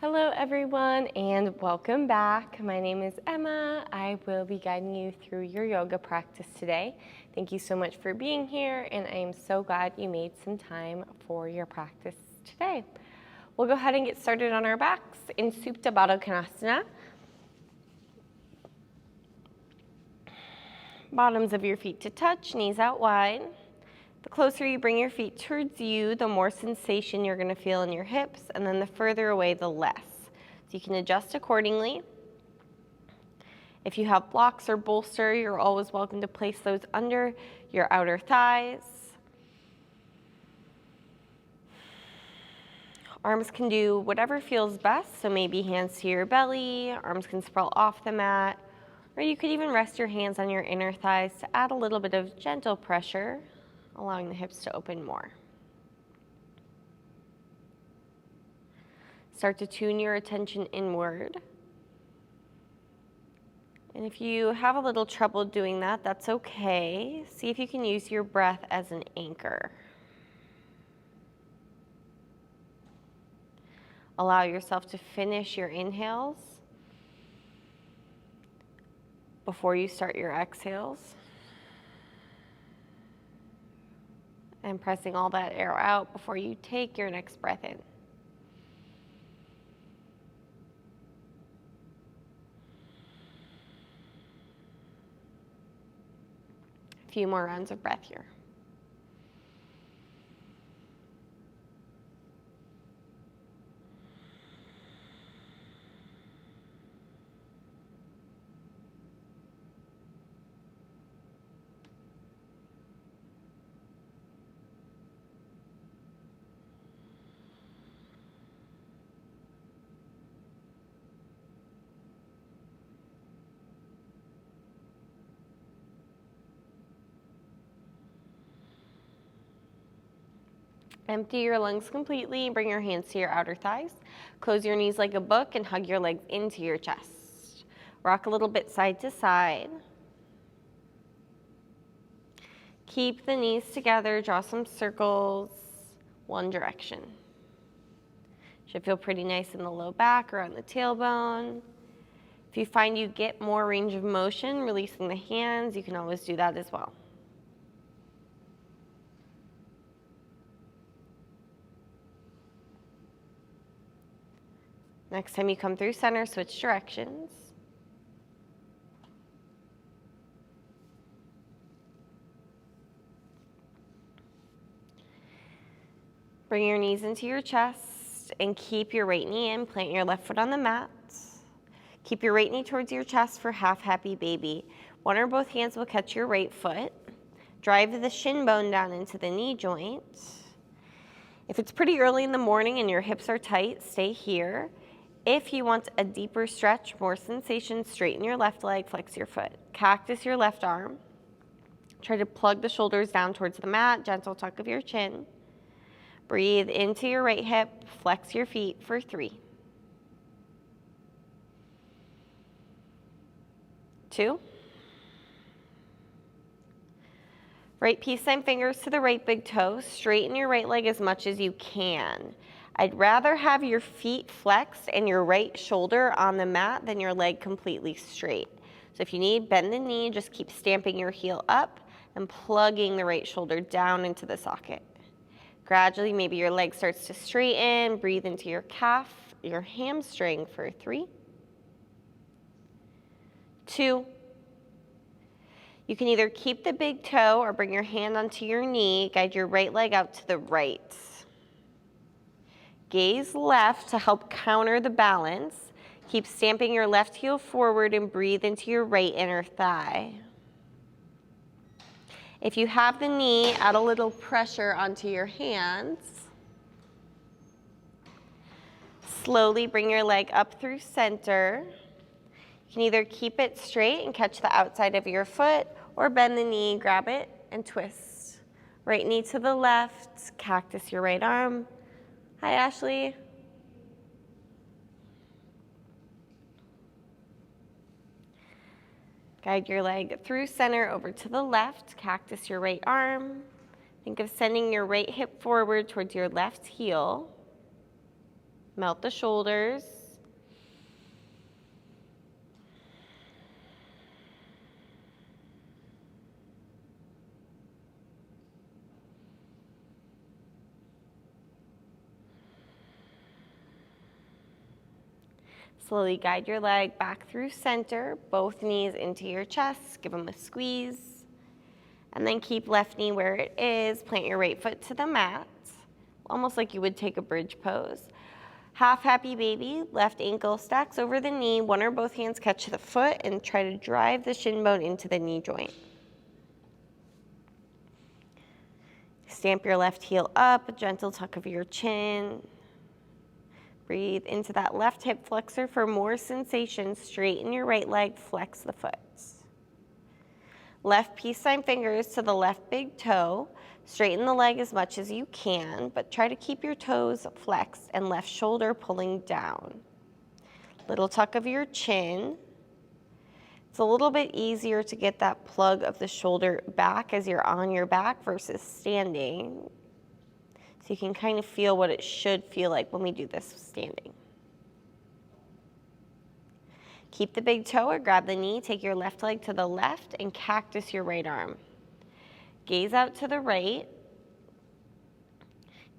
Hello everyone and welcome back. My name is Emma. I will be guiding you through your yoga practice today. Thank you so much for being here and I am so glad you made some time for your practice today. We'll go ahead and get started on our backs in Supta Baddha Konasana. Bottoms of your feet to touch, knees out wide. The closer you bring your feet towards you, the more sensation you're going to feel in your hips, and then the further away, the less. So you can adjust accordingly. If you have blocks or bolster, you're always welcome to place those under your outer thighs. Arms can do whatever feels best, so maybe hands to your belly, arms can sprawl off the mat, or you could even rest your hands on your inner thighs to add a little bit of gentle pressure, allowing the hips to open more. Start to tune your attention inward. And if you have a little trouble doing that, that's okay. See if you can use your breath as an anchor. Allow yourself to finish your inhales before you start your exhales. And pressing all that air out before you take your next breath in. A few more rounds of breath here. Empty your lungs completely, bring your hands to your outer thighs. Close your knees like a book and hug your legs into your chest. Rock a little bit side to side. Keep the knees together, draw some circles, one direction. Should feel pretty nice in the low back or on the tailbone. If you find you get more range of motion, releasing the hands, you can always do that as well. Next time you come through center, switch directions. Bring your knees into your chest and keep your right knee in. Plant your left foot on the mat. Keep your right knee towards your chest for half happy baby. One or both hands will catch your right foot. Drive the shin bone down into the knee joint. If it's pretty early in the morning and your hips are tight, stay here. If you want a deeper stretch, more sensation, straighten your left leg, flex your foot. Cactus your left arm. Try to plug the shoulders down towards the mat, gentle tuck of your chin. Breathe into your right hip, flex your feet for 3. 2. Right peace sign fingers to the right big toe. Straighten your right leg as much as you can. I'd rather have your feet flexed and your right shoulder on the mat than your leg completely straight. So if you need, bend the knee, just keep stamping your heel up and plugging the right shoulder down into the socket. Gradually, maybe your leg starts to straighten. Breathe into your calf, your hamstring for 3. 2. You can either keep the big toe or bring your hand onto your knee. Guide your right leg out to the right. Gaze left to help counter the balance. Keep stamping your left heel forward and breathe into your right inner thigh. If you have the knee, add a little pressure onto your hands. Slowly bring your leg up through center. You can either keep it straight and catch the outside of your foot or bend the knee, grab it, and twist. Right knee to the left, cactus your right arm. Hi, Ashley. Guide your leg through center over to the left, cactus your right arm. Think of sending your right hip forward towards your left heel. Melt the shoulders. Slowly guide your leg back through center, both knees into your chest, give them a squeeze. And then keep left knee where it is, plant your right foot to the mat, almost like you would take a bridge pose. Half happy baby, left ankle stacks over the knee, one or both hands catch the foot and try to drive the shin bone into the knee joint. Stamp your left heel up, a gentle tuck of your chin. Breathe into that left hip flexor for more sensation. Straighten your right leg, flex the foot. Left peace sign fingers to the left big toe. Straighten the leg as much as you can, but try to keep your toes flexed and left shoulder pulling down. Little tuck of your chin. It's a little bit easier to get that plug of the shoulder back as you're on your back versus standing. So you can kind of feel what it should feel like when we do this standing. Keep the big toe or grab the knee, take your left leg to the left and cactus your right arm. Gaze out to the right.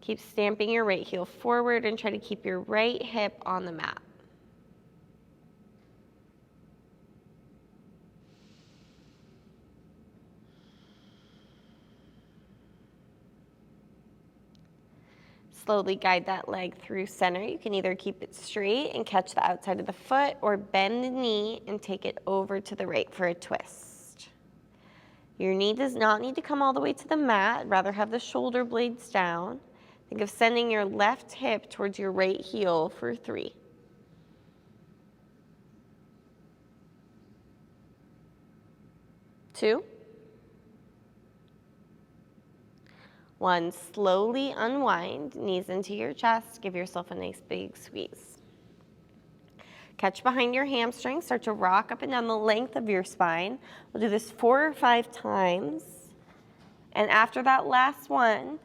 Keep stamping your right heel forward and try to keep your right hip on the mat. Slowly guide that leg through center. You can either keep it straight and catch the outside of the foot or bend the knee and take it over to the right for a twist. Your knee does not need to come all the way to the mat, rather have the shoulder blades down. Think of sending your left hip towards your right heel for 3. 2. 1, slowly unwind, knees into your chest, give yourself a nice big squeeze. Catch behind your hamstring, start to rock up and down the length of your spine. We'll do this 4 or 5 times. And after that last one,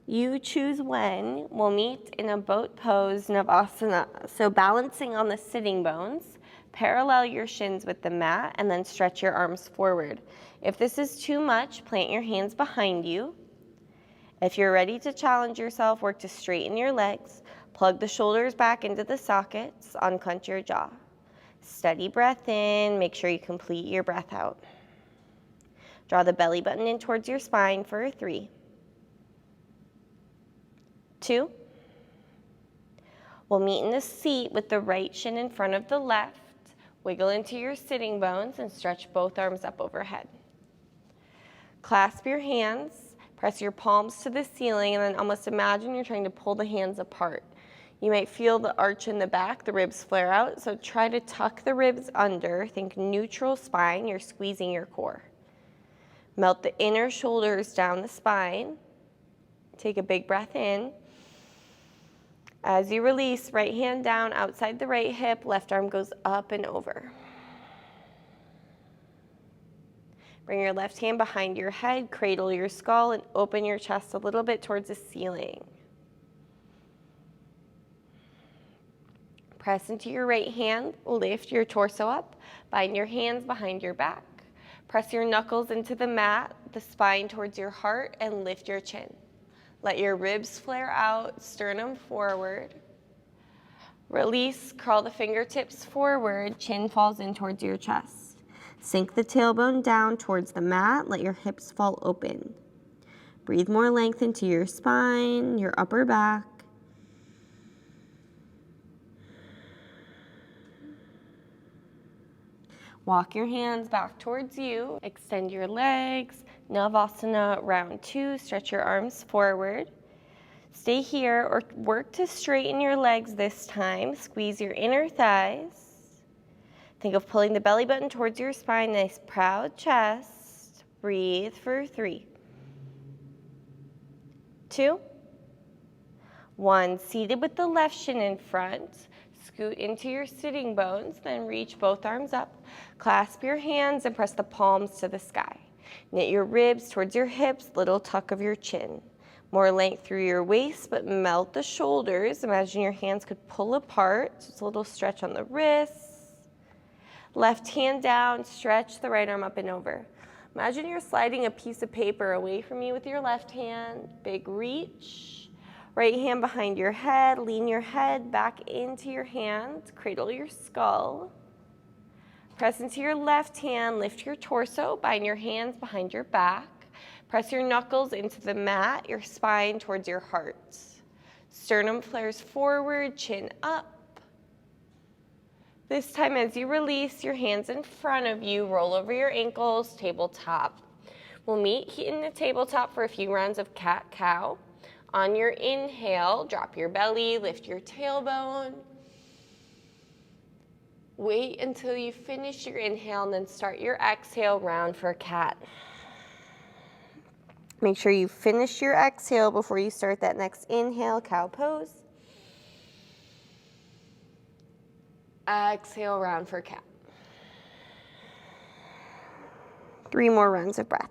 you choose when, we'll meet in a boat pose, Navasana. So balancing on the sitting bones, parallel your shins with the mat, and then stretch your arms forward. If this is too much, plant your hands behind you. If you're ready to challenge yourself, work to straighten your legs, plug the shoulders back into the sockets, unclench your jaw. Steady breath in, make sure you complete your breath out. Draw the belly button in towards your spine for 3. 2. We'll meet in the seat with the right shin in front of the left. Wiggle into your sitting bones and stretch both arms up overhead. Clasp your hands. Press your palms to the ceiling and then almost imagine you're trying to pull the hands apart. You might feel the arch in the back, the ribs flare out, so try to tuck the ribs under. Think neutral spine, you're squeezing your core. Melt the inner shoulders down the spine. Take a big breath in. As you release, right hand down outside the right hip, left arm goes up and over. Bring your left hand behind your head, cradle your skull, and open your chest a little bit towards the ceiling. Press into your right hand, lift your torso up, bind your hands behind your back. Press your knuckles into the mat, the spine towards your heart, and lift your chin. Let your ribs flare out, sternum forward. Release, curl the fingertips forward, chin falls in towards your chest. Sink the tailbone down towards the mat, let your hips fall open. Breathe more length into your spine, your upper back. Walk your hands back towards you, extend your legs, Navasana round 2, stretch your arms forward. Stay here or work to straighten your legs this time, squeeze your inner thighs. Think of pulling the belly button towards your spine, nice proud chest. Breathe for 3. 2. 1, seated with the left shin in front. Scoot into your sitting bones, then reach both arms up. Clasp your hands and press the palms to the sky. Knit your ribs towards your hips, little tuck of your chin. More length through your waist, but melt the shoulders. Imagine your hands could pull apart. Just a little stretch on the wrists. Left hand down, stretch the right arm up and over. Imagine you're sliding a piece of paper away from you with your left hand. Big reach. Right hand behind your head. Lean your head back into your hands. Cradle your skull. Press into your left hand. Lift your torso. Bind your hands behind your back. Press your knuckles into the mat, your spine towards your heart. Sternum flares forward, chin up. This time as you release, your hands in front of you, roll over your ankles, tabletop. We'll meet in the tabletop for a few rounds of cat-cow. On your inhale, drop your belly, lift your tailbone. Wait until you finish your inhale and then start your exhale round for cat. Make sure you finish your exhale before you start that next inhale, cow pose. Exhale, round for cat. 3 more rounds of breath.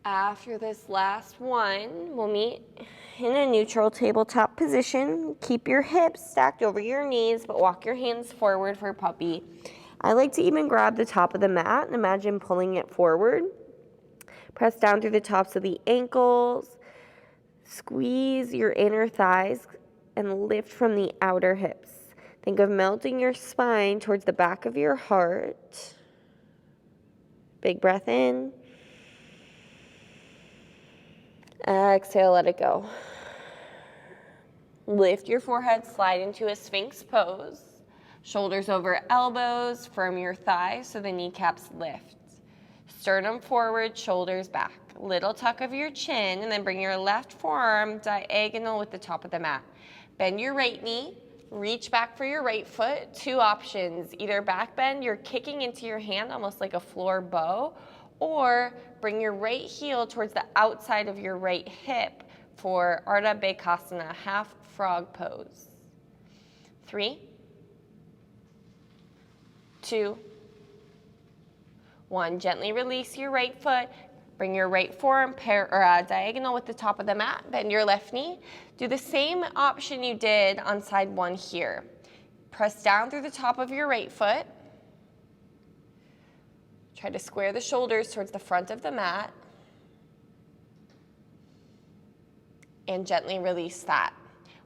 After this last one, we'll meet in a neutral tabletop position. Keep your hips stacked over your knees, but walk your hands forward for puppy. I like to even grab the top of the mat and imagine pulling it forward. Press down through the tops of the ankles. Squeeze your inner thighs and lift from the outer hips. Think of melting your spine towards the back of your heart. Big breath in. Exhale, let it go. Lift your forehead, slide into a Sphinx pose. Shoulders over elbows, firm your thighs so the kneecaps lift. Sternum forward, shoulders back. Little tuck of your chin, and then bring your left forearm diagonal with the top of the mat. Bend your right knee, reach back for your right foot. 2 options, either back bend, you're kicking into your hand almost like a floor bow, or bring your right heel towards the outside of your right hip for Ardha Bhekasana, half frog pose. 3, 2, 1. Gently release your right foot. Bring your right forearm diagonal with the top of the mat. Bend your left knee. Do the same option you did on side 1 here. Press down through the top of your right foot. Try to square the shoulders towards the front of the mat. And gently release that.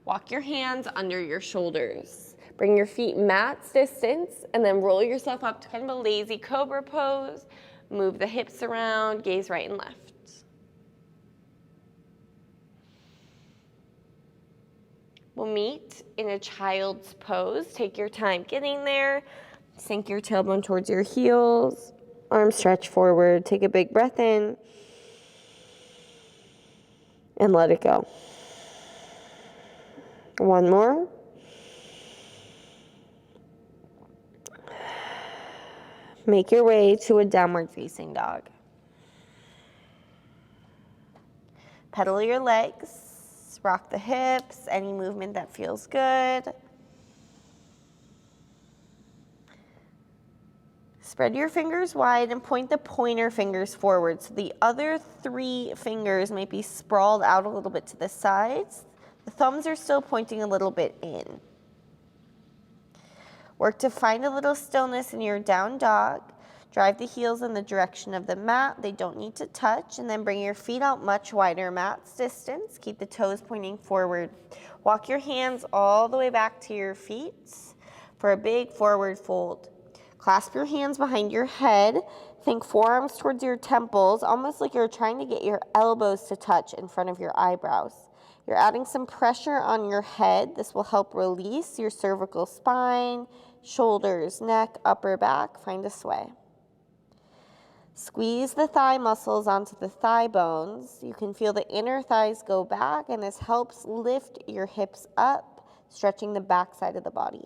Walk your hands under your shoulders. Bring your feet mat's distance and then roll yourself up to kind of a lazy cobra pose. Move the hips around, gaze right and left. We'll meet in a child's pose. Take your time getting there. Sink your tailbone towards your heels. Arms stretch forward. Take a big breath in. And let it go. 1 more. Make your way to a downward facing dog. Pedal your legs, rock the hips, any movement that feels good. Spread your fingers wide and point the pointer fingers forward. So the other 3 fingers might be sprawled out a little bit to the sides. The thumbs are still pointing a little bit in. Work to find a little stillness in your down dog. Drive the heels in the direction of the mat. They don't need to touch. And then bring your feet out much wider, mat's distance. Keep the toes pointing forward. Walk your hands all the way back to your feet for a big forward fold. Clasp your hands behind your head. Think forearms towards your temples, almost like you're trying to get your elbows to touch in front of your eyebrows. You're adding some pressure on your head. This will help release your cervical spine, shoulders, neck, upper back. Find a sway. Squeeze the thigh muscles onto the thigh bones. You can feel the inner thighs go back, and this helps lift your hips up, stretching the back side of the body.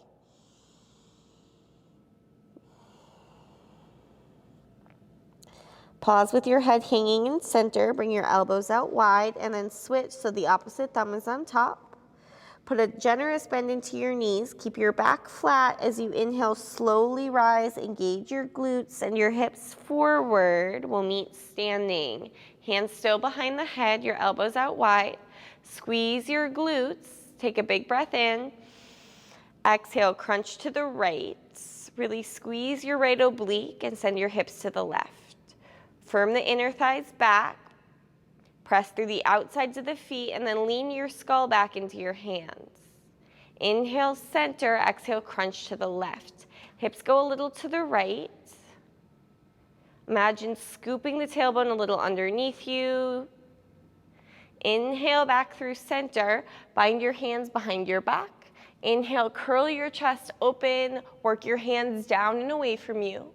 Pause with your head hanging in center. Bring your elbows out wide and then switch so the opposite thumb is on top. Put a generous bend into your knees. Keep your back flat as you inhale, slowly rise. Engage your glutes and your hips forward. We'll meet standing. Hands still behind the head, your elbows out wide. Squeeze your glutes. Take a big breath in. Exhale, crunch to the right. Really squeeze your right oblique and send your hips to the left. Firm the inner thighs back. Press through the outsides of the feet and then lean your skull back into your hands. Inhale, center. Exhale, crunch to the left. Hips go a little to the right. Imagine scooping the tailbone a little underneath you. Inhale back through center. Bind your hands behind your back. Inhale, curl your chest open. Work your hands down and away from you.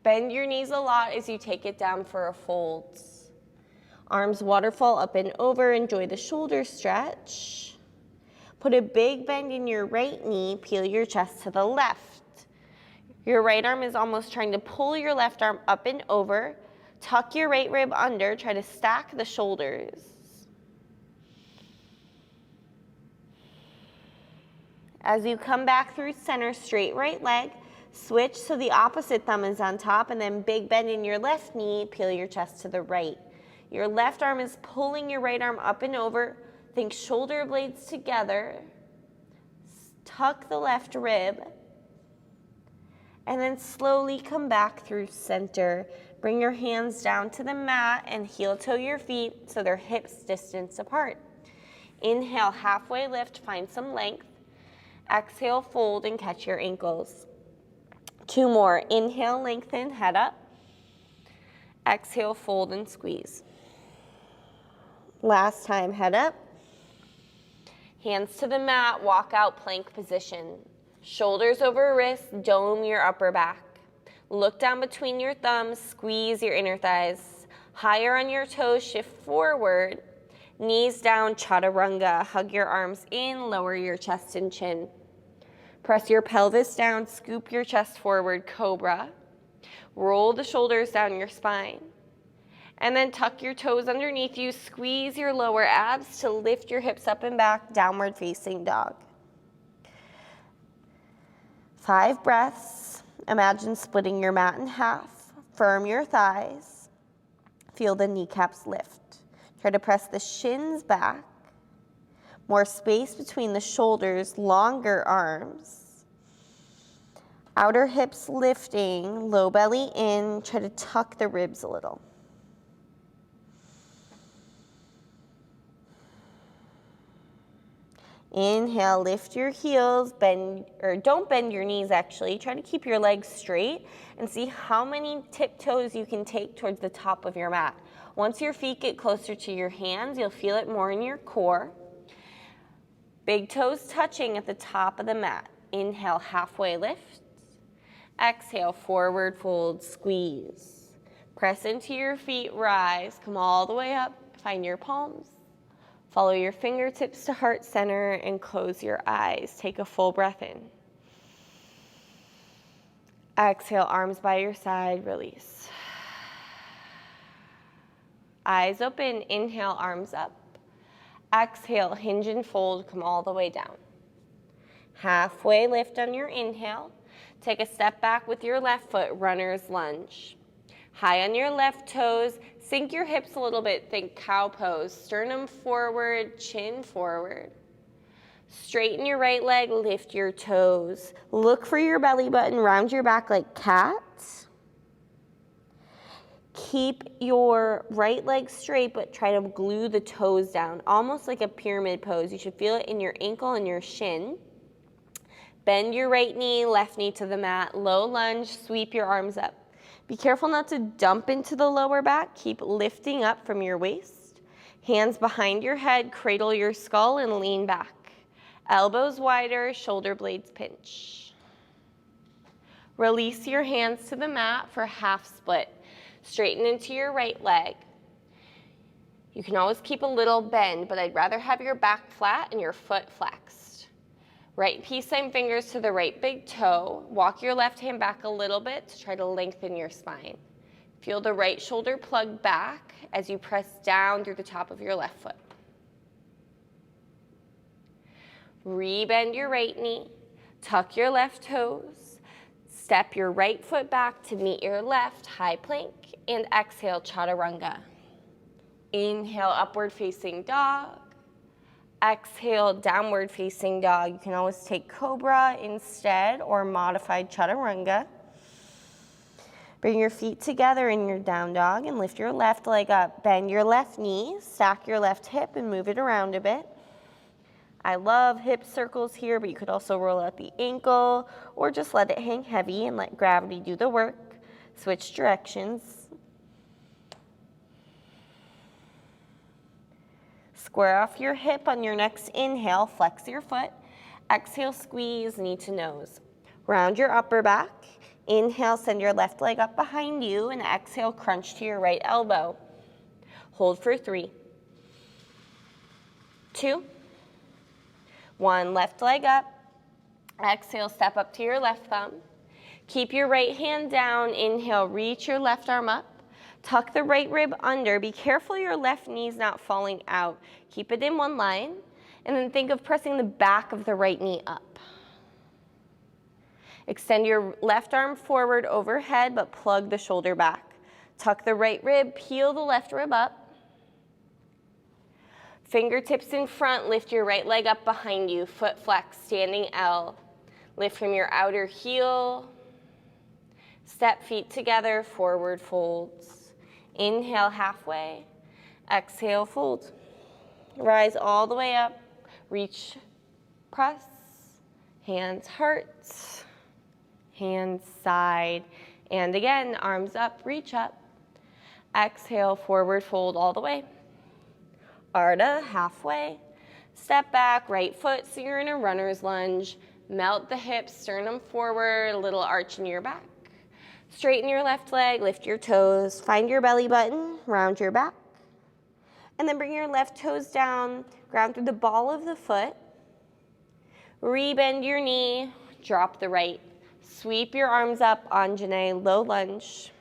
Bend your knees a lot as you take it down for a fold. Arms waterfall up and over. Enjoy the shoulder stretch. Put a big bend in your right knee. Peel your chest to the left. Your right arm is almost trying to pull your left arm up and over. Tuck your right rib under. Try to stack the shoulders. As you come back through center, straight right leg. Switch so the opposite thumb is on top and then big bend in your left knee. Peel your chest to the right. Your left arm is pulling your right arm up and over. Think shoulder blades together. Tuck the left rib. And then slowly come back through center. Bring your hands down to the mat and heel toe your feet so they're hips distance apart. Inhale, halfway lift, find some length. Exhale, fold and catch your ankles. 2 more. Inhale, lengthen, head up. Exhale, fold and squeeze. Last time, head up. Hands to the mat, walk out plank position. Shoulders over wrists, dome your upper back. Look down between your thumbs, squeeze your inner thighs. Higher on your toes, shift forward. Knees down, chaturanga. Hug your arms in, lower your chest and chin. Press your pelvis down, scoop your chest forward, cobra. Roll the shoulders down your spine. And then tuck your toes underneath you, squeeze your lower abs to lift your hips up and back, downward facing dog. 5 breaths. Imagine splitting your mat in half. Firm your thighs. Feel the kneecaps lift. Try to press the shins back. More space between the shoulders, longer arms. Outer hips lifting, low belly in. Try to tuck the ribs a little. Inhale, lift your heels, bend, or don't bend your knees actually. Try to keep your legs straight and see how many tiptoes you can take towards the top of your mat. Once your feet get closer to your hands, you'll feel it more in your core. Big toes touching at the top of the mat. Inhale, halfway lift. Exhale, forward fold, squeeze. Press into your feet, rise, come all the way up, find your palms. Follow your fingertips to heart center and close your eyes. Take a full breath in. Exhale, arms by your side, release. Eyes open, inhale, arms up. Exhale, hinge and fold, come all the way down. Halfway lift on your inhale. Take a step back with your left foot, runner's lunge. High on your left toes, sink your hips a little bit, think cow pose. Sternum forward, chin forward. Straighten your right leg, lift your toes. Look for your belly button, round your back like cat. Keep your right leg straight, but try to glue the toes down, almost like a pyramid pose. You should feel it in your ankle and your shin. Bend your right knee, left knee to the mat. Low lunge, sweep your arms up. Be careful not to dump into the lower back. Keep lifting up from your waist. Hands behind your head, cradle your skull and lean back. Elbows wider, shoulder blades pinch. Release your hands to the mat for half split. Straighten into your right leg. You can always keep a little bend, but I'd rather have your back flat and your foot flexed. Right peace sign fingers to the right big toe. Walk your left hand back a little bit to try to lengthen your spine. Feel the right shoulder plug back as you press down through the top of your left foot. Rebend your right knee, tuck your left toes, step your right foot back to meet your left, high plank, and exhale, chaturanga. Inhale, upward facing dog. Exhale, downward facing dog. You can always take cobra instead or modified chaturanga. Bring your feet together in your down dog and lift your left leg up. Bend your left knee, stack your left hip and move it around a bit. I love hip circles here, but you could also roll out the ankle or just let it hang heavy and let gravity do the work. Switch directions. Square off your hip on your next inhale, flex your foot. Exhale, squeeze knee to nose. Round your upper back. Inhale, send your left leg up behind you, and exhale, crunch to your right elbow. Hold for 3, 2, 1, left leg up. Exhale, step up to your left thumb. Keep your right hand down. Inhale, reach your left arm up. Tuck the right rib under. Be careful your left knee's not falling out. Keep it in one line. And then think of pressing the back of the right knee up. Extend your left arm forward overhead, but plug the shoulder back. Tuck the right rib, peel the left rib up. Fingertips in front, lift your right leg up behind you. Foot flex, standing L. Lift from your outer heel. Step feet together, forward folds. Inhale, halfway. Exhale, fold. Rise all the way up. Reach, press. Hands, hearts. Hands, side. And again, arms up, reach up. Exhale, forward fold all the way. Ardha, halfway. Step back, right foot, so you're in a runner's lunge. Melt the hips, sternum forward, a little arch in your back. Straighten your left leg, lift your toes, find your belly button, round your back. And then bring your left toes down, ground through the ball of the foot. Rebend your knee, drop the right. Sweep your arms up, Anjane, low lunge.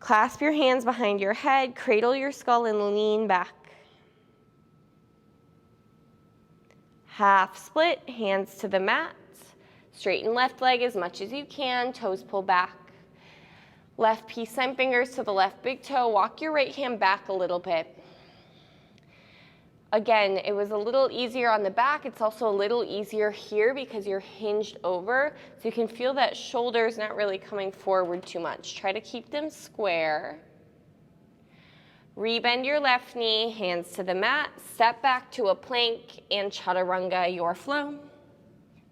Clasp your hands behind your head, cradle your skull and lean back. Half split, hands to the mat. Straighten left leg as much as you can, toes pull back. Left peace sign fingers to the left big toe. Walk your right hand back a little bit. Again, it was a little easier on the back. It's also a little easier here because you're hinged over. So you can feel that shoulder's not really coming forward too much. Try to keep them square. Rebend your left knee, hands to the mat. Step back to a plank and chaturanga, your flow.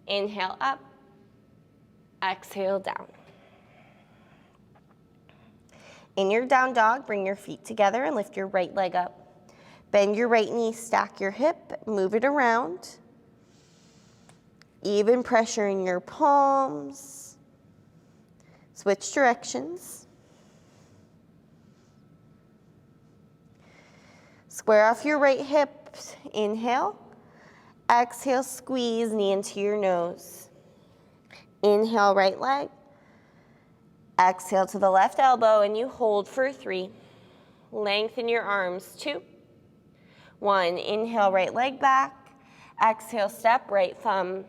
Inhale up. Exhale down. In your down dog, bring your feet together and lift your right leg up. Bend your right knee, stack your hip, move it around. Even pressure in your palms. Switch directions. Square off your right hip, inhale. Exhale, squeeze knee into your nose. Inhale, right leg. Exhale to the left elbow, and you hold for 3. Lengthen your arms, 2. 1, inhale, right leg back. Exhale, step, right thumb.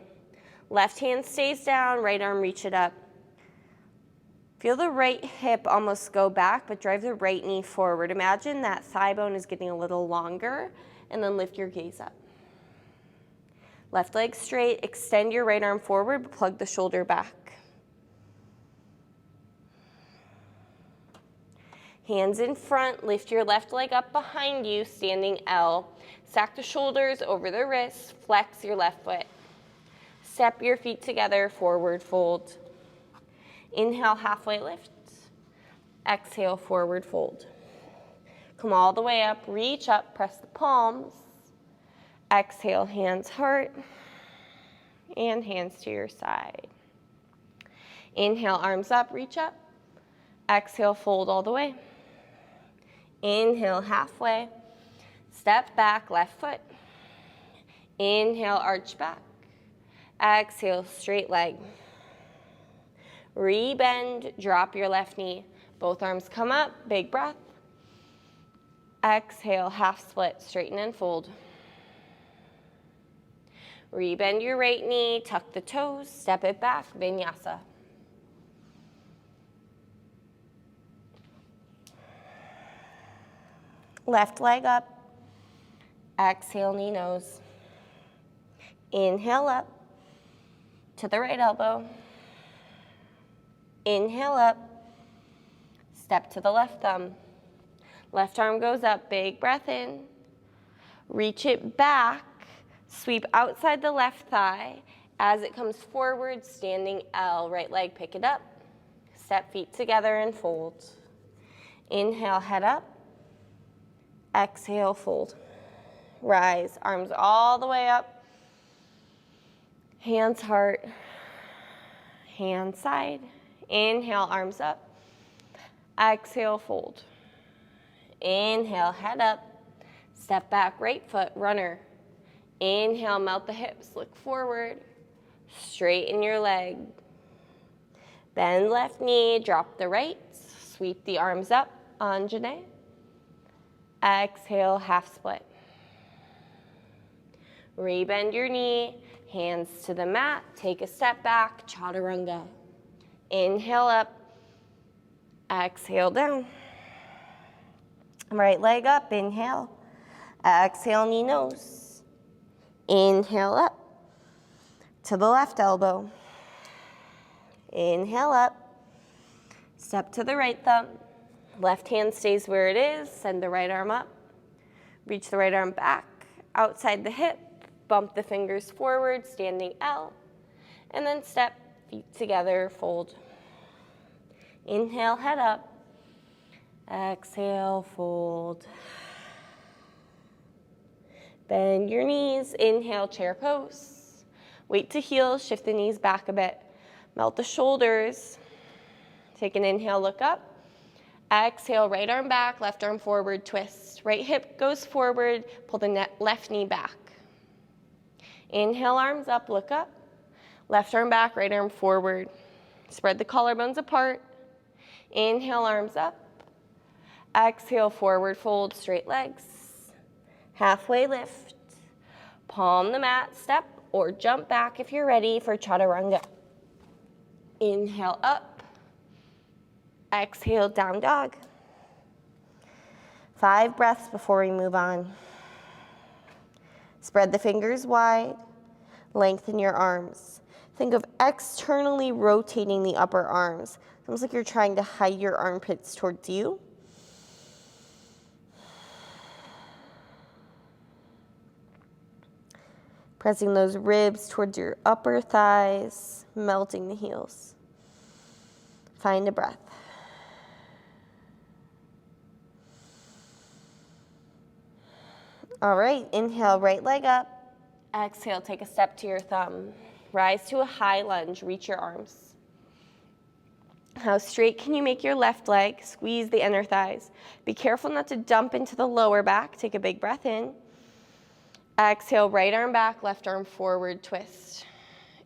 Left hand stays down, right arm reach it up. Feel the right hip almost go back, but drive the right knee forward. Imagine that thigh bone is getting a little longer, and then lift your gaze up. Left leg straight, extend your right arm forward, but plug the shoulder back. Hands in front, lift your left leg up behind you, standing L. Stack the shoulders over the wrists, flex your left foot. Step your feet together, forward fold. Inhale, halfway lift. Exhale, forward fold. Come all the way up, reach up, press the palms. Exhale, hands heart, and hands to your side. Inhale, arms up, reach up. Exhale, fold all the way. Inhale, halfway. Step back, left foot. Inhale, arch back. Exhale, straight leg. Rebend, drop your left knee. Both arms come up, big breath. Exhale, half split, straighten and fold. Rebend your right knee, tuck the toes, step it back, Vinyasa. Left leg up. Exhale, knee nose. Inhale up to the right elbow. Inhale up. Step to the left thumb. Left arm goes up, big breath in. Reach it back. Sweep outside the left thigh. As it comes forward, standing L. Right leg, pick it up. Step feet together and fold. Inhale, head up. Exhale, fold. Rise, arms all the way up. Hands heart. Hand side. Inhale, arms up. Exhale, fold. Inhale, head up. Step back, right foot, runner. Inhale, melt the hips, look forward. Straighten your leg. Bend left knee, drop the right. Sweep the arms up, Anjane. Exhale, half split. Rebend your knee, hands to the mat. Take a step back, chaturanga. Inhale up. Exhale down. Right leg up, inhale. Exhale, knee nose. Inhale up to the left elbow. Inhale up. Step to the right thumb. Left hand stays where it is. Send the right arm up. Reach the right arm back, outside the hip. Bump the fingers forward, standing L. And then step feet together, fold. Inhale, head up. Exhale, fold. Bend your knees. Inhale, chair pose. Weight to heels, shift the knees back a bit. Melt the shoulders. Take an inhale, look up. Exhale, right arm back, left arm forward, twist. Right hip goes forward, pull the left knee back. Inhale, arms up, look up. Left arm back, right arm forward. Spread the collarbones apart. Inhale, arms up. Exhale, forward fold, straight legs. Halfway lift. Palm the mat, step or jump back if you're ready for chaturanga. Inhale up. Exhale, down dog. 5 breaths before we move on. Spread the fingers wide. Lengthen your arms. Think of externally rotating the upper arms. It's almost like you're trying to hide your armpits towards you. Pressing those ribs towards your upper thighs, melting the heels. Find a breath. All right, inhale, right leg up. Exhale, take a step to your thumb. Rise to a high lunge, reach your arms. How straight can you make your left leg? Squeeze the inner thighs. Be careful not to dump into the lower back. Take a big breath in. Exhale, right arm back, left arm forward, twist.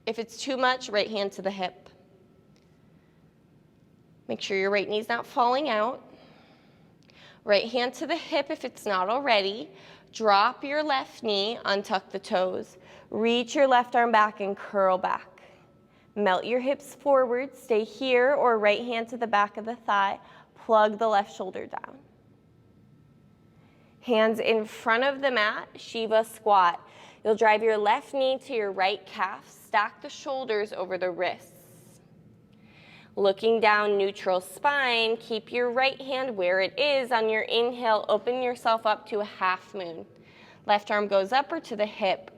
If it's too much, right hand to the hip. Make sure your right knee's not falling out. Right hand to the hip if it's not already. Drop your left knee, untuck the toes. Reach your left arm back and curl back. Melt your hips forward, stay here, or right hand to the back of the thigh. Plug the left shoulder down. Hands in front of the mat, Shiva squat. You'll drive your left knee to your right calf, stack the shoulders over the wrists. Looking down, neutral spine, keep your right hand where it is. On your inhale, open yourself up to a half moon. Left arm goes up or to the hip.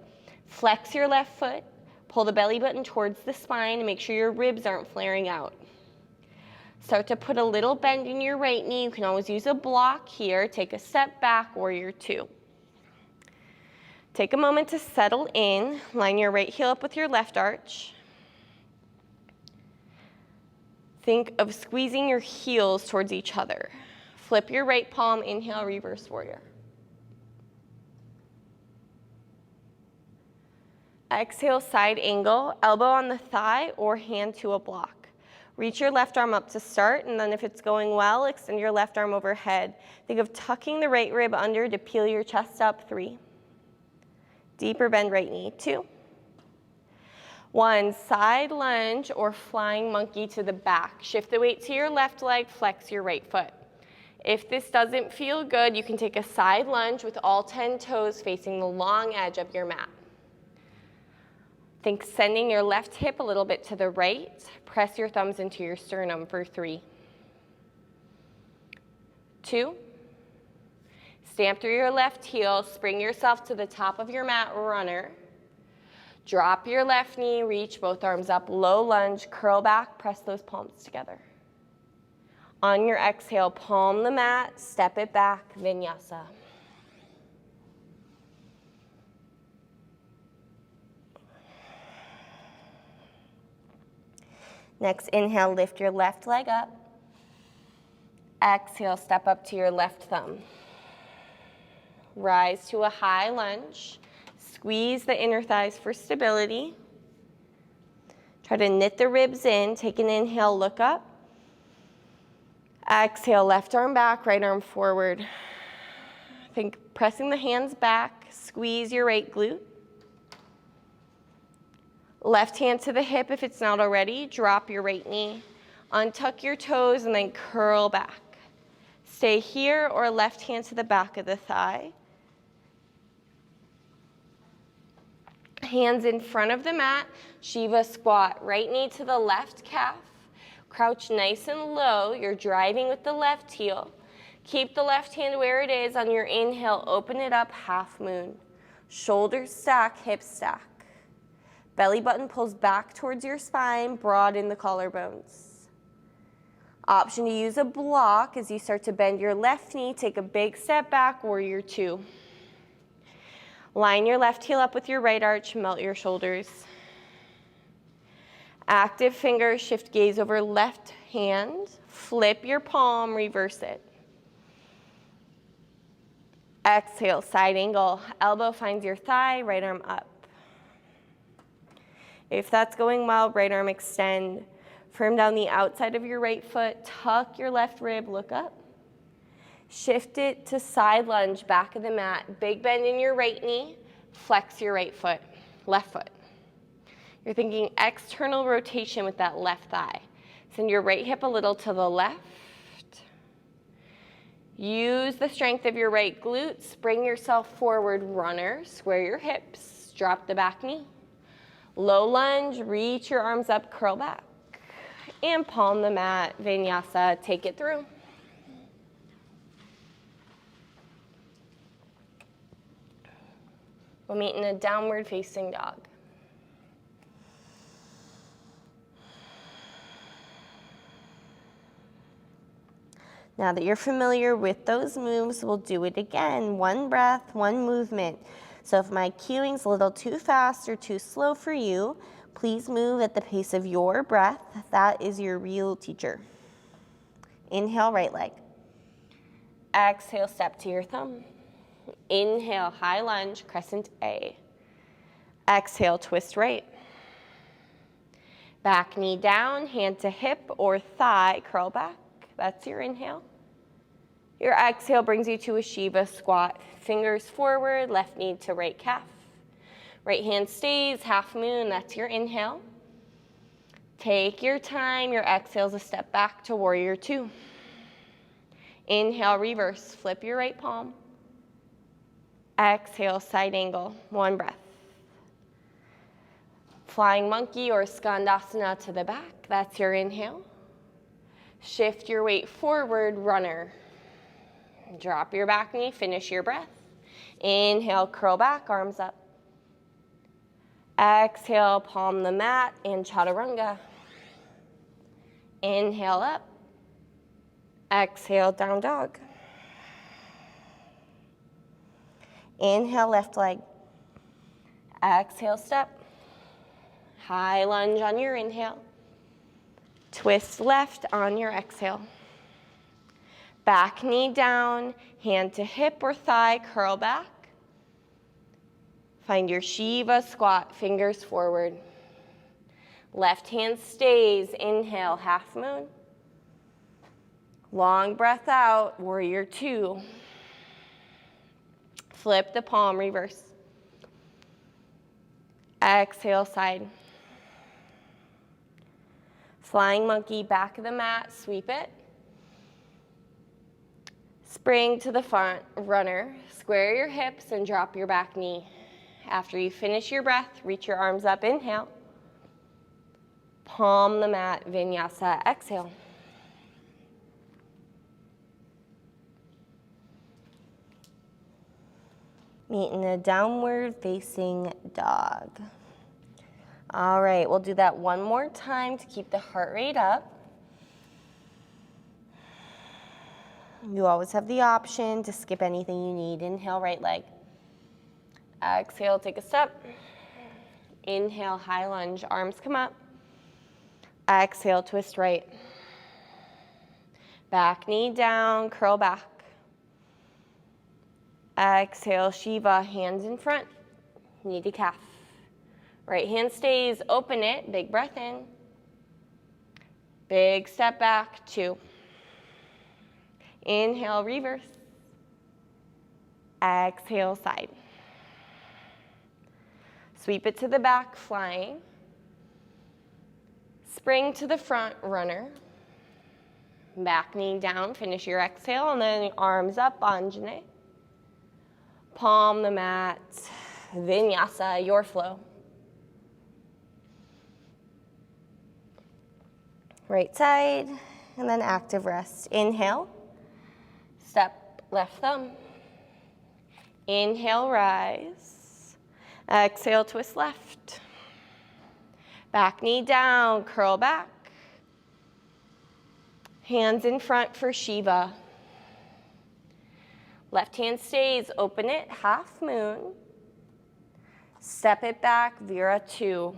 Flex your left foot, pull the belly button towards the spine, and make sure your ribs aren't flaring out. Start to put a little bend in your right knee. You can always use a block here. Take a step back, warrior two. Take a moment to settle in. Line your right heel up with your left arch. Think of squeezing your heels towards each other. Flip your right palm, inhale, reverse warrior. Exhale, side angle, elbow on the thigh or hand to a block. Reach your left arm up to start, and then if it's going well, extend your left arm overhead. Think of tucking the right rib under to peel your chest up. 3. Deeper bend right knee. 2. 1. Side lunge or flying monkey to the back. Shift the weight to your left leg, flex your right foot. If this doesn't feel good, you can take a side lunge with all 10 toes facing the long edge of your mat. Think sending your left hip a little bit to the right. Press your thumbs into your sternum for 3. 2. Stamp through your left heel, spring yourself to the top of your mat, runner. Drop your left knee, reach both arms up, low lunge, curl back, press those palms together. On your exhale, palm the mat, step it back, Vinyasa. Next, inhale, lift your left leg up. Exhale, step up to your left thumb. Rise to a high lunge. Squeeze the inner thighs for stability. Try to knit the ribs in. Take an inhale, look up. Exhale, left arm back, right arm forward. Think pressing the hands back, squeeze your right glute. Left hand to the hip if it's not already. Drop your right knee. Untuck your toes and then curl back. Stay here or left hand to the back of the thigh. Hands in front of the mat. Shiva squat. Right knee to the left calf. Crouch nice and low. You're driving with the left heel. Keep the left hand where it is. On your inhale, open it up, half moon. Shoulders stack, hips stack. Belly button pulls back towards your spine, broaden the collarbones. Option to use a block as you start to bend your left knee, take a big step back, warrior 2. Line your left heel up with your right arch, melt your shoulders. Active fingers, shift gaze over left hand, flip your palm, reverse it. Exhale, side angle, elbow finds your thigh, right arm up. If that's going well, right arm extend. Firm down the outside of your right foot, tuck your left rib, look up. Shift it to side lunge, back of the mat. Big bend in your right knee, flex your right foot, left foot. You're thinking external rotation with that left thigh. Send your right hip a little to the left. Use the strength of your right glutes. Bring yourself forward, runner. Square your hips, drop the back knee. Low lunge, reach your arms up, curl back. And palm the mat, Vinyasa, take it through. We'll meet in a downward facing dog. Now that you're familiar with those moves, we'll do it again. 1 breath, 1 movement. So if my cueing's a little too fast or too slow for you, please move at the pace of your breath. That is your real teacher. Inhale, right leg. Exhale, step to your thumb. Inhale, high lunge, crescent A. Exhale, twist right. Back knee down, hand to hip or thigh, curl back. That's your inhale. Your exhale brings you to a Shiva squat. Fingers forward, left knee to right calf. Right hand stays, half moon, that's your inhale. Take your time, your exhale's a step back to warrior 2. Inhale, reverse, flip your right palm. Exhale, side angle, 1 breath. Flying monkey or skandasana to the back, that's your inhale. Shift your weight forward, runner. Drop your back knee, finish your breath. Inhale, curl back, arms up. Exhale, palm the mat and chaturanga. Inhale up. Exhale, down dog. Inhale, left leg. Exhale, step. High lunge on your inhale. Twist left on your exhale. Back knee down, hand to hip or thigh, curl back. Find your Shiva squat, fingers forward. Left hand stays. Inhale, half moon. Long breath out, warrior two. Flip the palm, reverse. Exhale, side. Flying monkey, back of the mat, sweep it. Spring to the front, runner. Square your hips and drop your back knee. After you finish your breath, reach your arms up, inhale. Palm the mat, vinyasa, exhale. Meet in a downward facing dog. All right, we'll do that one more time to keep the heart rate up. You always have the option to skip anything you need. Inhale, right leg. Exhale, take a step. Inhale, high lunge, arms come up. Exhale, twist right. Back knee down, curl back. Exhale, Shiva, hands in front, knee to calf. Right hand stays, open it, big breath in. Big step back, two. Inhale, reverse. Exhale, side. Sweep it to the back, flying. Spring to the front, runner. Back knee down, finish your exhale, and then arms up, Anjane. Palm the mat, vinyasa, your flow. Right side, and then active rest. Inhale, step left thumb. Inhale, rise. Exhale, twist left. Back knee down, curl back. Hands in front for Shiva. Left hand stays, open it, half moon. Step it back, Vira two.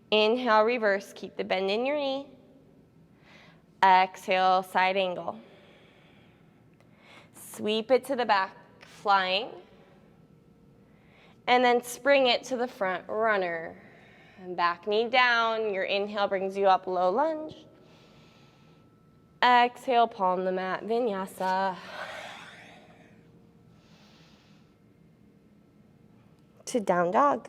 Inhale, reverse, keep the bend in your knee. Exhale, side angle. Sweep it to the back, flying. And then spring it to the front, runner. And back knee down, your inhale brings you up, low lunge. Exhale, palm the mat, vinyasa. To down dog.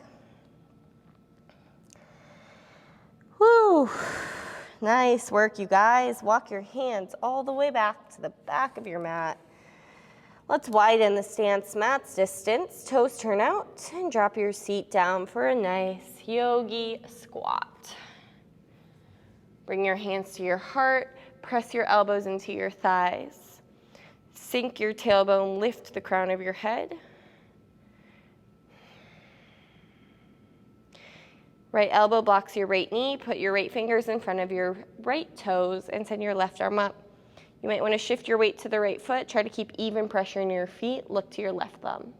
Woo! Nice work, you guys. Walk your hands all the way back to the back of your mat. Let's widen the stance, mat's distance. Toes turn out and drop your seat down for a nice yogi squat. Bring your hands to your heart. Press your elbows into your thighs. Sink your tailbone, lift the crown of your head. Right elbow blocks your right knee. Put your right fingers in front of your right toes and send your left arm up. You might want to shift your weight to the right foot. Try to keep even pressure in your feet. Look to your left thumb.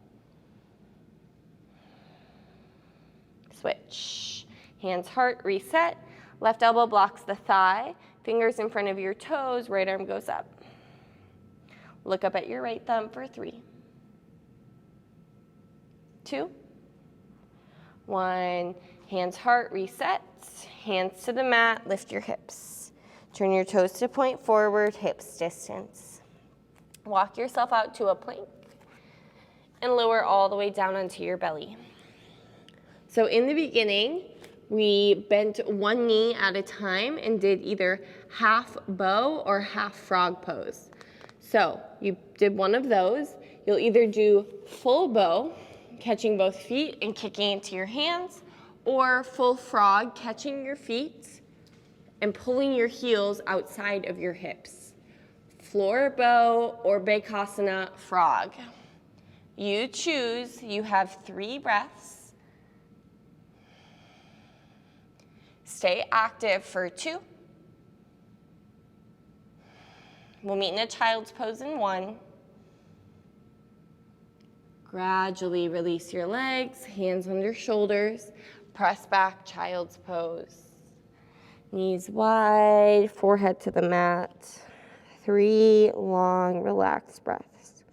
Switch. Hands, heart, reset. Left elbow blocks the thigh. Fingers in front of your toes, right arm goes up. Look up at your right thumb for 3, 2, 1. Hands, heart, reset. Hands to the mat, lift your hips. Turn your toes to point forward, hips distance. Walk yourself out to a plank and lower all the way down onto your belly. So in the beginning, we bent one knee at a time and did either half bow or half frog pose. So you did one of those. You'll either do full bow, catching both feet and kicking into your hands, or full frog, catching your feet and pulling your heels outside of your hips. Floor bow or Bakasana frog. You choose. You have 3 breaths. Stay active for 2. We'll meet in a child's pose in 1. Gradually release your legs, hands under shoulders. Press back, child's pose. Knees wide, forehead to the mat. 3 long, relaxed breaths.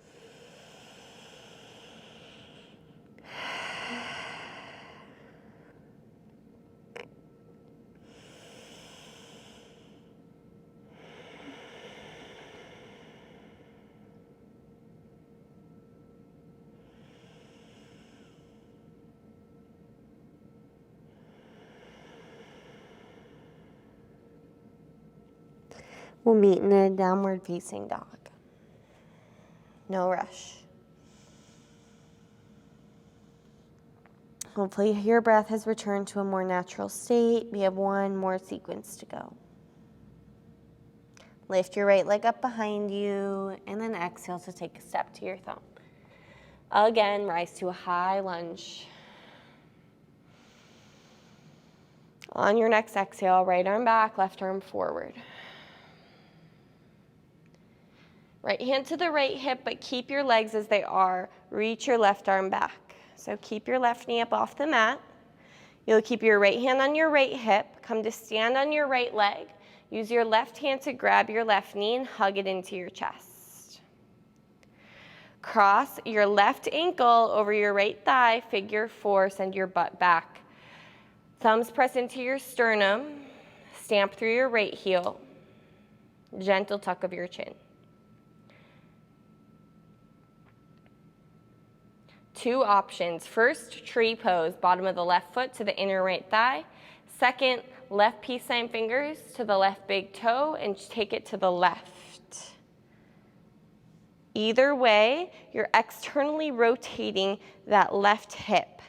We'll meet in a downward facing dog. No rush. Hopefully your breath has returned to a more natural state. We have one more sequence to go. Lift your right leg up behind you, and then exhale to take a step to your thumb. Again, rise to a high lunge. On your next exhale, right arm back, left arm forward. Right hand to the right hip, but keep your legs as they are. Reach your left arm back. So keep your left knee up off the mat. You'll keep your right hand on your right hip. Come to stand on your right leg. Use your left hand to grab your left knee and hug it into your chest. Cross your left ankle over your right thigh, figure four, send your butt back. Thumbs press into your sternum, stamp through your right heel. Gentle tuck of your chin. Two options. First, tree pose, bottom of the left foot to the inner right thigh. Second, left peace sign fingers to the left big toe and take it to the left. Either way, you're externally rotating that left hip.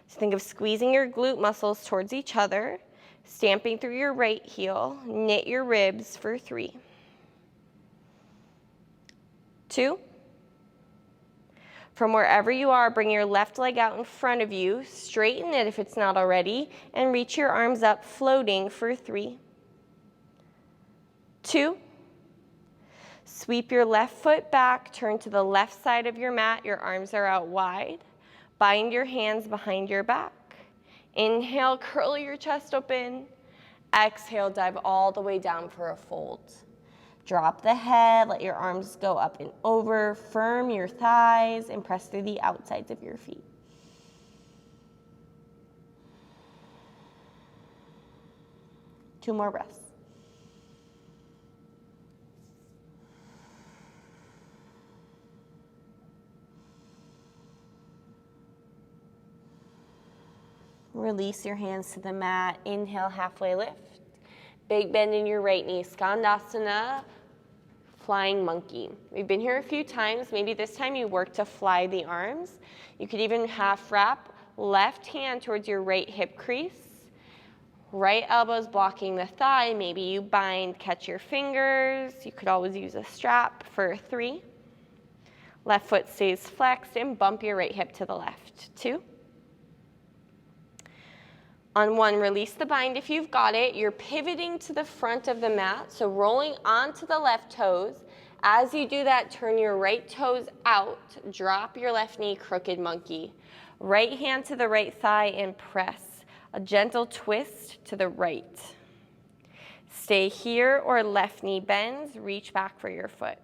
So think of squeezing your glute muscles towards each other, stamping through your right heel, knit your ribs for 3, 2. From wherever you are, bring your left leg out in front of you, straighten it if it's not already, and reach your arms up floating for 3, 2. Sweep your left foot back, turn to the left side of your mat, your arms are out wide. Bind your hands behind your back. Inhale, curl your chest open. Exhale, dive all the way down for a fold. Drop the head, let your arms go up and over, firm your thighs, and press through the outsides of your feet. Two more breaths. Release your hands to the mat. Inhale, halfway lift. Big bend in your right knee, Skandasana, flying monkey. We've been here a few times. Maybe this time you work to fly the arms. You could even half wrap, left hand towards your right hip crease. Right elbow's blocking the thigh. Maybe you bind, catch your fingers. You could always use a strap for 3. Left foot stays flexed and bump your right hip to the left. 2. On 1, release the bind if you've got it. You're pivoting to the front of the mat, so rolling onto the left toes. As you do that, turn your right toes out. Drop your left knee, crooked monkey. Right hand to the right thigh and press. A gentle twist to the right. Stay here or left knee bends. Reach back for your foot.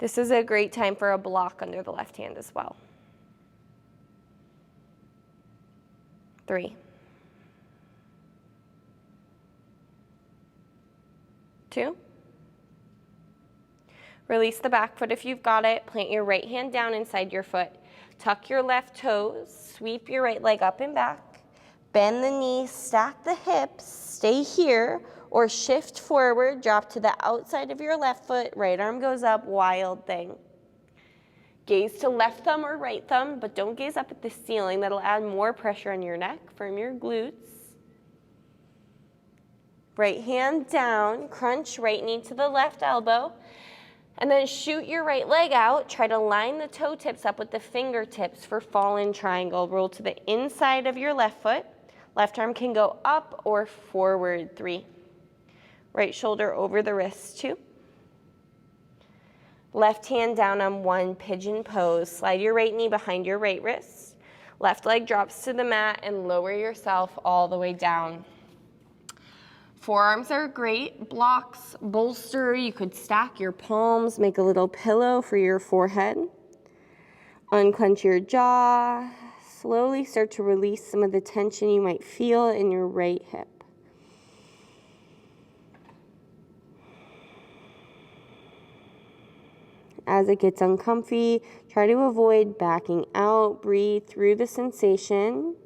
This is a great time for a block under the left hand as well. 3, 2. Release the back foot if you've got it. Plant your right hand down inside your foot. Tuck your left toes. Sweep your right leg up and back. Bend the knee, stack the hips. Stay here or shift forward. Drop to the outside of your left foot. Right arm goes up, wild thing. Gaze to left thumb or right thumb, but don't gaze up at the ceiling. That'll add more pressure on your neck. Firm your glutes. Right hand down, crunch right knee to the left elbow, and then shoot your right leg out. Try to line the toe tips up with the fingertips for fallen triangle. Roll to the inside of your left foot. Left arm can go up or forward. 3. Right shoulder over the wrist. 2. Left hand down on 1, pigeon pose. Slide your right knee behind your right wrist. Left leg drops to the mat and lower yourself all the way down. Forearms are great. Blocks, bolster. You could stack your palms, make a little pillow for your forehead. Unclench your jaw. Slowly start to release some of the tension you might feel in your right hip. As it gets uncomfy, try to avoid backing out. Breathe through the sensation.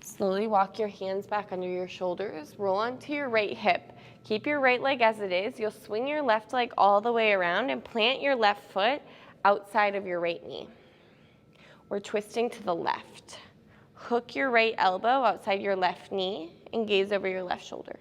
Slowly walk your hands back under your shoulders. Roll onto your right hip. Keep your right leg as it is. You'll swing your left leg all the way around and plant your left foot outside of your right knee. We're twisting to the left. Hook your right elbow outside your left knee and gaze over your left shoulder.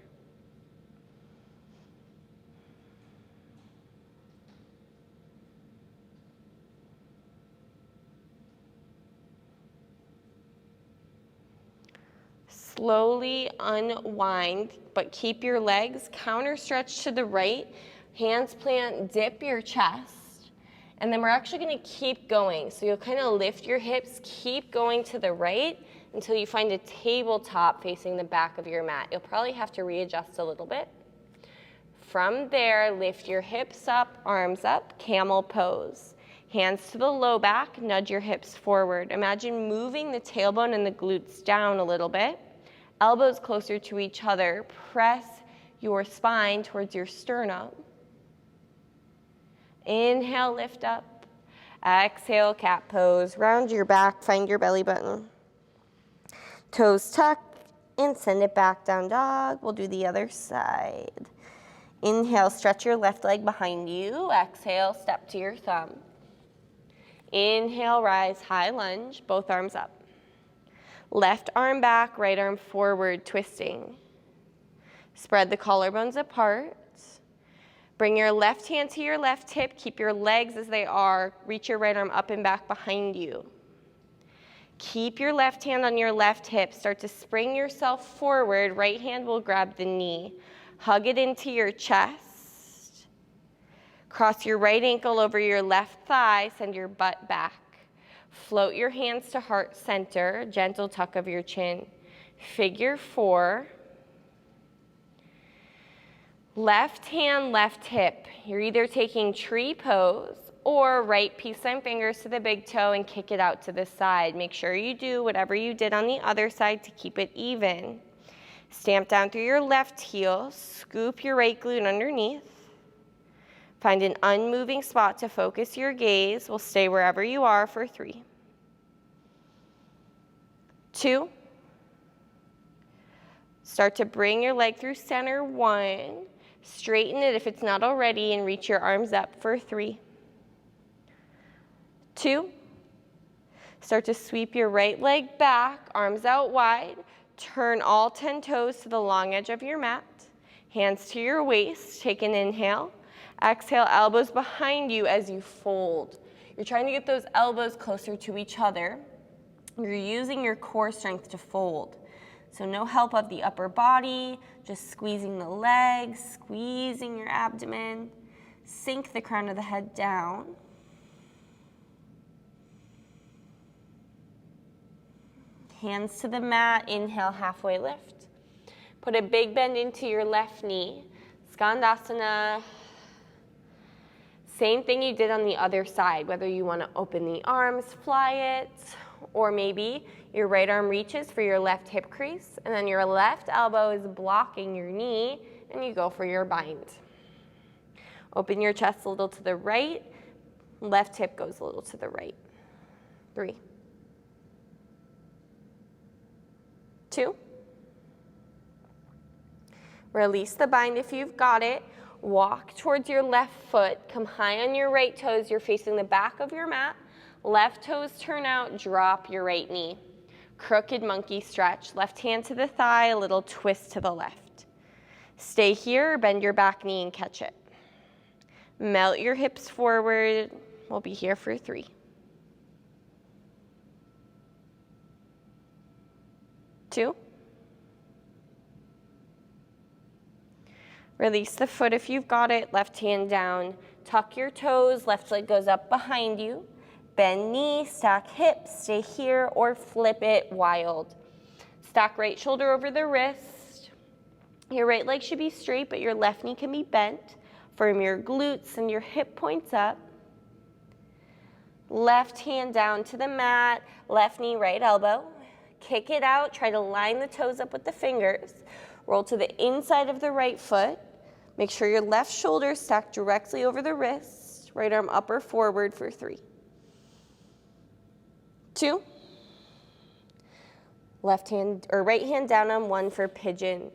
Slowly unwind, but keep your legs counter stretch to the right. Hands plant, dip your chest. And then we're actually going to keep going. So you'll kind of lift your hips, keep going to the right until you find a tabletop facing the back of your mat. You'll probably have to readjust a little bit. From there, lift your hips up, arms up, camel pose. Hands to the low back, nudge your hips forward. Imagine moving the tailbone and the glutes down a little bit. Elbows closer to each other. Press your spine towards your sternum. Inhale, lift up. Exhale, cat pose. Round your back, find your belly button. Toes tuck and send it back, down dog. We'll do the other side. Inhale, stretch your left leg behind you. Exhale, step to your thumb. Inhale, rise, high lunge, both arms up. Left arm back, right arm forward, twisting. Spread the collarbones apart. Bring your left hand to your left hip. Keep your legs as they are. Reach your right arm up and back behind you. Keep your left hand on your left hip. Start to spring yourself forward. Right hand will grab the knee. Hug it into your chest. Cross your right ankle over your left thigh. Send your butt back. Float your hands to heart center, gentle tuck of your chin. Figure 4. Left hand, left hip. You're either taking tree pose or right peace sign fingers to the big toe and kick it out to the side. Make sure you do whatever you did on the other side to keep it even. Stamp down through your left heel, scoop your right glute underneath. Find an unmoving spot to focus your gaze. We'll stay wherever you are for 3. 2. Start to bring your leg through center. 1. Straighten it if it's not already and reach your arms up for 3. 2. Start to sweep your right leg back, arms out wide. Turn all 10 toes to the long edge of your mat. Hands to your waist. Take an inhale. Exhale, elbows behind you as you fold. You're trying to get those elbows closer to each other. You're using your core strength to fold. So no help of the upper body, just squeezing the legs, squeezing your abdomen. Sink the crown of the head down. Hands to the mat, inhale, halfway lift. Put a big bend into your left knee. Skandasana. Same thing you did on the other side, whether you want to open the arms, fly it, or maybe your right arm reaches for your left hip crease, and then your left elbow is blocking your knee, and you go for your bind. Open your chest a little to the right, left hip goes a little to the right. 3. 2. Release the bind if you've got it. Walk towards your left foot. Come high on your right toes. You're facing the back of your mat. Left toes turn out. Drop your right knee. Crooked monkey stretch. Left hand to the thigh. A little twist to the left. Stay here. Bend your back knee and catch it. Melt your hips forward. We'll be here for 3. 2. Release the foot if you've got it. Left hand down. Tuck your toes. Left leg goes up behind you. Bend knee, stack hips, stay here, or flip it wild. Stack right shoulder over the wrist. Your right leg should be straight, but your left knee can be bent. Firm your glutes and your hip points up. Left hand down to the mat. Left knee, right elbow. Kick it out. Try to line the toes up with the fingers. Roll to the inside of the right foot. Make sure your left shoulder is stacked directly over the wrist. Right arm up or forward for 3. 2. Left hand or right hand down on one for pigeon.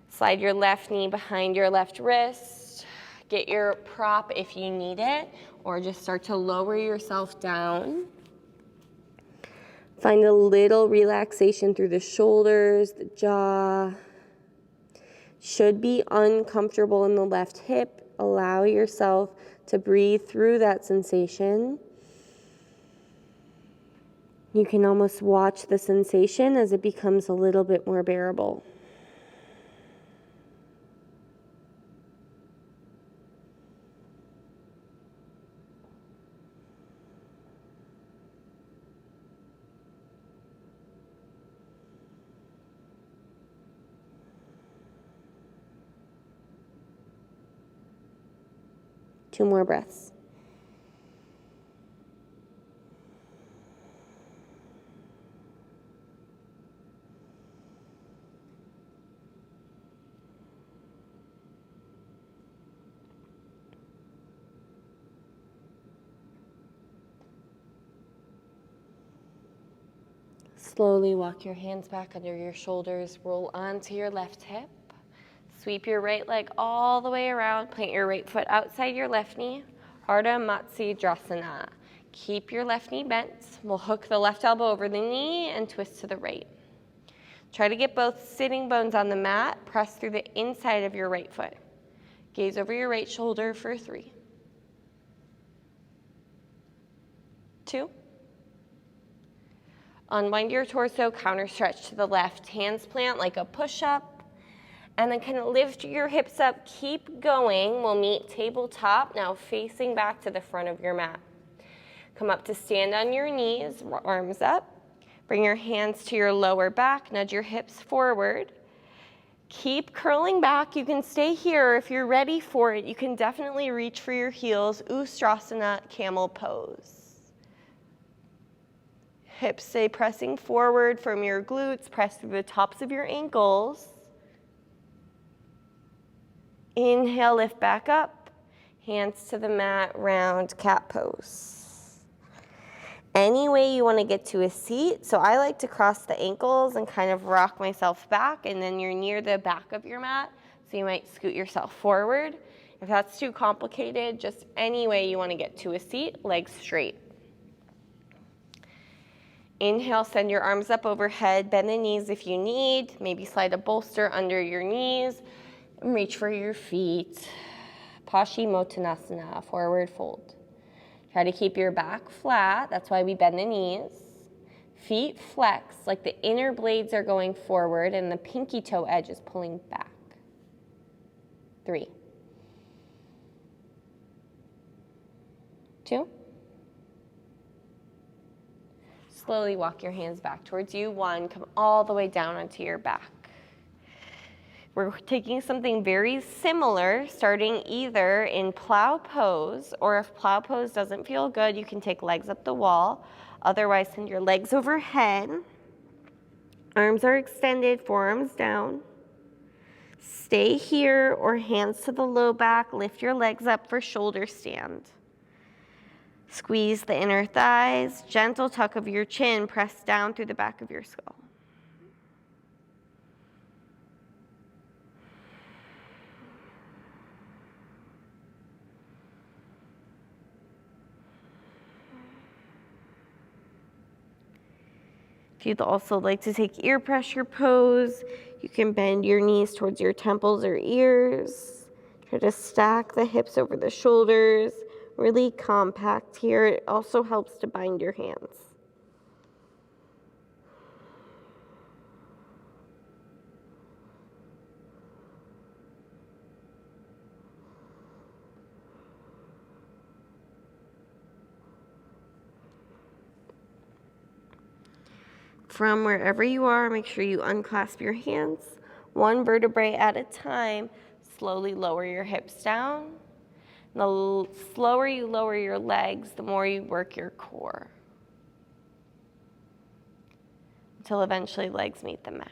Slide your left knee behind your left wrist. Get your prop if you need it, or just start to lower yourself down. Find a little relaxation through the shoulders, the jaw. Should be uncomfortable in the left hip. Allow yourself to breathe through that sensation. You can almost watch the sensation as it becomes a little bit more bearable. Two more breaths. Slowly walk your hands back under your shoulders, roll onto your left hip. Sweep your right leg all the way around, plant your right foot outside your left knee, Ardha Matsyendrasana. Keep your left knee bent. We'll hook the left elbow over the knee and twist to the right. Try to get both sitting bones on the mat. Press through the inside of your right foot. Gaze over your right shoulder for 3, 2. Unwind your torso, counter stretch to the left. Hands plant like a push-up. And then kind of lift your hips up. Keep going. We'll meet tabletop. Now facing back to the front of your mat. Come up to stand on your knees, arms up. Bring your hands to your lower back. Nudge your hips forward. Keep curling back. You can stay here. If you're ready for it, you can definitely reach for your heels. Ustrasana, camel pose. Hips stay pressing forward from your glutes. Press through the tops of your ankles. Inhale, lift back up. Hands to the mat, round cat pose. Any way you want to get to a seat. So I like to cross the ankles and kind of rock myself back, and then you're near the back of your mat, so you might scoot yourself forward. If that's too complicated, just any way you want to get to a seat, legs straight. Inhale, send your arms up overhead, bend the knees if you need, maybe slide a bolster under your knees, and reach for your feet. Paschimottanasana, forward fold. Try to keep your back flat, that's why we bend the knees. Feet flex, like the inner blades are going forward and the pinky toe edge is pulling back. 3, 2. Slowly walk your hands back towards you. 1, come all the way down onto your back. We're taking something very similar, starting either in plow pose, or if plow pose doesn't feel good, you can take legs up the wall. Otherwise, send your legs overhead. Arms are extended, forearms down. Stay here or hands to the low back. Lift your legs up for shoulder stand. Squeeze the inner thighs, gentle tuck of your chin, press down through the back of your skull. If you'd also like to take ear pressure pose, you can bend your knees towards your temples or ears. Try to stack the hips over the shoulders. Really compact here. It also helps to bind your hands. From wherever you are, make sure you unclasp your hands. 1 vertebrae at a time. Slowly lower your hips down. The slower you lower your legs, the more you work your core, until eventually legs meet the mat.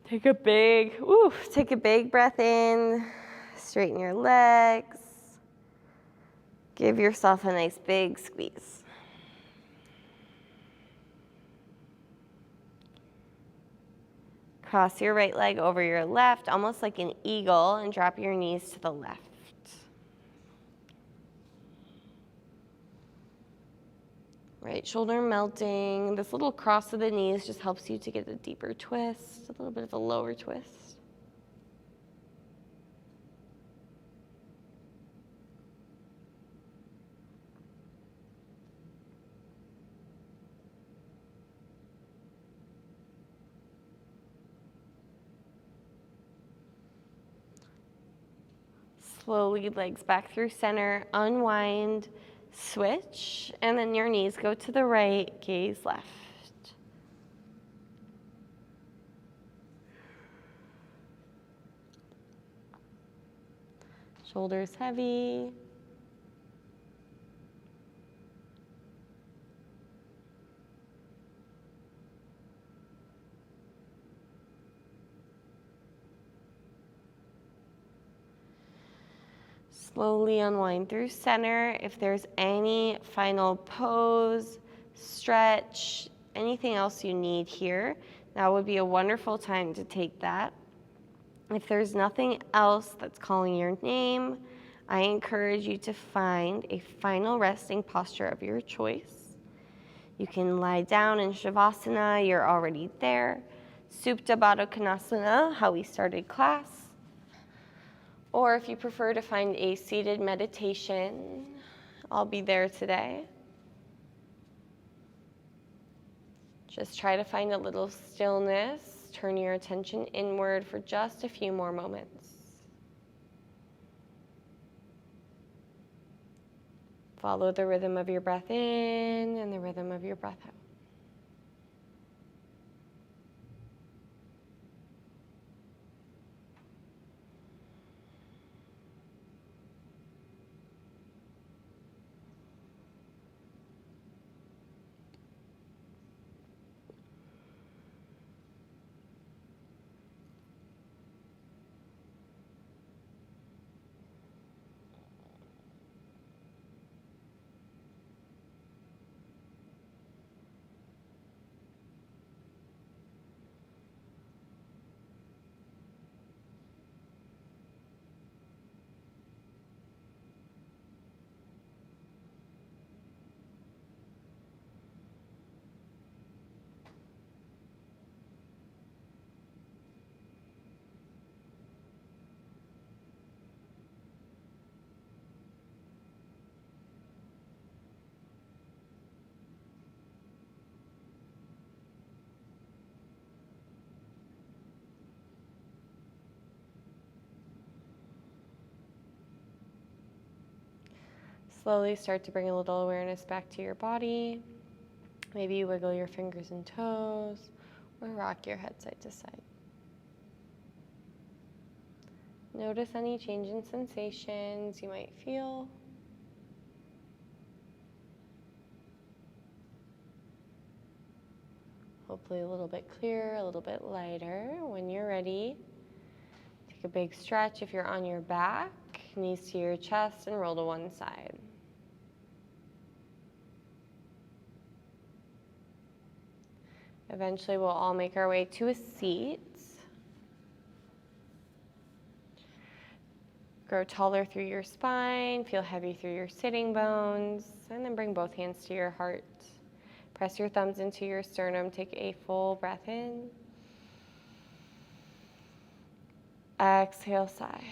Take a big breath in, straighten your legs. Give yourself a nice big squeeze. Cross your right leg over your left, almost like an eagle, and drop your knees to the left. Right shoulder melting. This little cross of the knees just helps you to get a deeper twist, a little bit of a lower twist. Slowly, legs back through center, unwind, switch, and then your knees go to the right, gaze left. Shoulders heavy. Slowly unwind through center. If there's any final pose, stretch, anything else you need here, that would be a wonderful time to take that. If there's nothing else that's calling your name, I encourage you to find a final resting posture of your choice. You can lie down in Shavasana, you're already there. Supta Baddha Konasana, how we started class. Or if you prefer to find a seated meditation, I'll be there today. Just try to find a little stillness. Turn your attention inward for just a few more moments. Follow the rhythm of your breath in and the rhythm of your breath out. Slowly start to bring a little awareness back to your body. Maybe you wiggle your fingers and toes or rock your head side to side. Notice any change in sensations you might feel. Hopefully a little bit clearer, a little bit lighter. When you're ready, take a big stretch if you're on your back, knees to your chest, and roll to one side. Eventually we'll all make our way to a seat. Grow taller through your spine, feel heavy through your sitting bones, and then bring both hands to your heart. Press your thumbs into your sternum, take a full breath in. Exhale, sigh.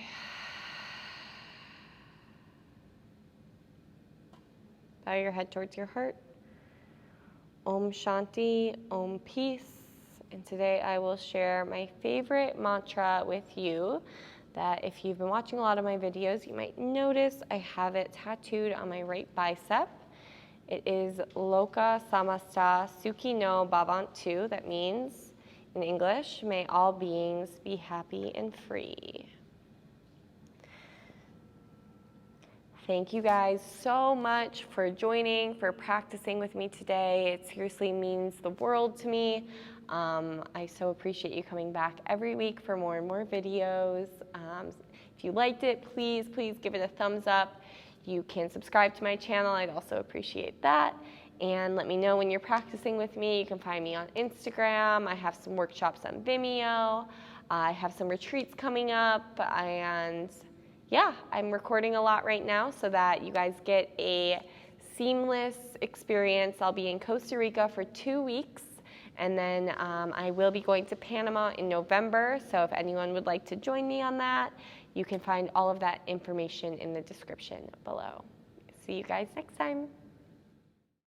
Bow your head towards your heart. Om Shanti, Om Peace. And today I will share my favorite mantra with you that if you've been watching a lot of my videos, you might notice I have it tattooed on my right bicep. It is Loka Samasta Sukhi no Bhavantu. That means, in English, may all beings be happy and free. Thank you guys so much for joining, for practicing with me today. It seriously means the world to me. I so appreciate you coming back every week for more and more videos. If you liked it, please give it a thumbs up. You can subscribe to my channel. I'd also appreciate that. and let me know when you're practicing with me. You can find me on Instagram. I have some workshops on Vimeo. I have some retreats coming up, and yeah, I'm recording a lot right now so that you guys get a seamless experience. I'll be in Costa Rica for 2 weeks, and then I will be going to Panama in November, so if anyone would like to join me on that, you can find all of that information in the description below. See you guys next time.